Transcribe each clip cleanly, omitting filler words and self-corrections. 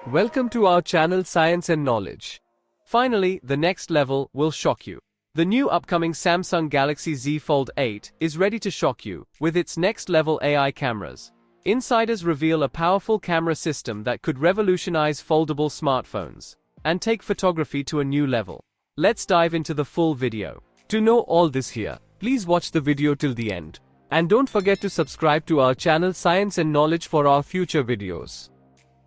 Welcome to our channel Science and Knowledge. Finally, the next level will shock you. The new upcoming Samsung Galaxy Z Fold 8 is ready to shock you with its next level AI cameras. Insiders reveal a powerful camera system that could revolutionize foldable smartphones and take photography to a new level. Let's dive into the full video. To know all this here, please watch the video till the end. And don't forget to subscribe to our channel Science and Knowledge for our future videos.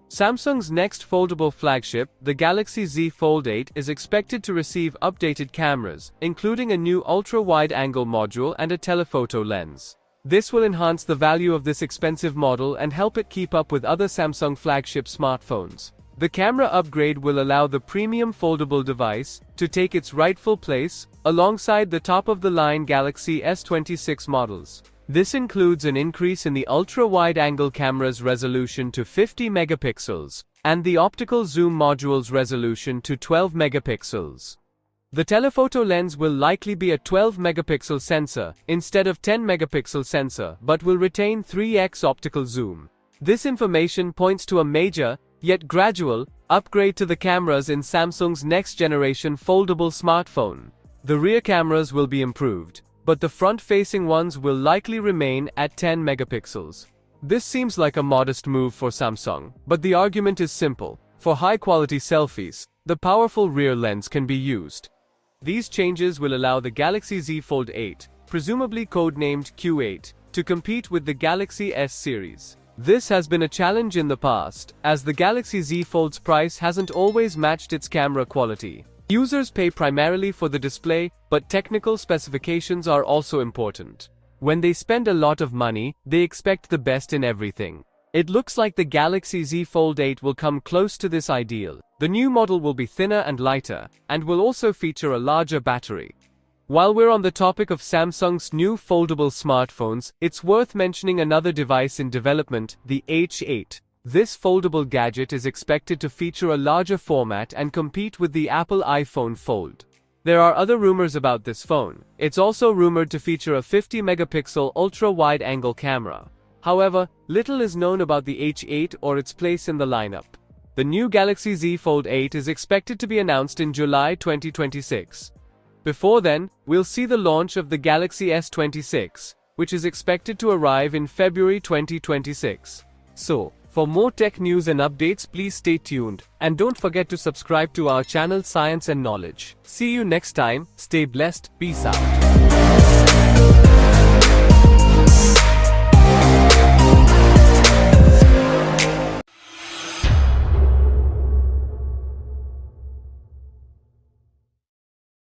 Samsung's next foldable flagship, the Galaxy Z Fold 8, is expected to receive updated cameras, including a new ultra-wide-angle module and a telephoto lens. This will enhance the value of this expensive model and help it keep up with other Samsung flagship smartphones. The camera upgrade will allow the premium foldable device to take its rightful place alongside the top-of-the-line Galaxy S26 models. This includes an increase in the ultra-wide-angle camera's resolution to 50 megapixels, and the optical zoom module's resolution to 12 megapixels. The telephoto lens will likely be a 12-megapixel sensor, instead of 10-megapixel sensor, but will retain 3x optical zoom. This information points to a major, yet gradual, upgrade to the cameras in Samsung's next-generation foldable smartphone. The rear cameras will be improved, but the front-facing ones will likely remain at 10 megapixels. This seems like a modest move for Samsung, but the argument is simple. For high-quality selfies, the powerful rear lens can be used. These changes will allow the Galaxy Z Fold 8, presumably codenamed Q8, to compete with the Galaxy S series. This has been a challenge in the past, as the Galaxy Z Fold's price hasn't always matched its camera quality. Users pay primarily for the display, but technical specifications are also important. When they spend a lot of money, they expect the best in everything. It looks like the Galaxy Z Fold 8 will come close to this ideal. The new model will be thinner and lighter, and will also feature a larger battery. While we're on the topic of Samsung's new foldable smartphones, it's worth mentioning another device in development, the H8. This foldable gadget is expected to feature a larger format and compete with the Apple iPhone Fold. There are other rumors about this phone. It's also rumored to feature a 50-megapixel ultra-wide-angle camera. However, little is known about the H8 or its place in the lineup. The new Galaxy Z Fold 8 is expected to be announced in July 2026. Before then, we'll see the launch of the Galaxy S26, which is expected to arrive in February 2026. So, for more tech news and updates, please stay tuned, and don't forget to subscribe to our channel Science and Knowledge. See you next time, stay blessed, peace out.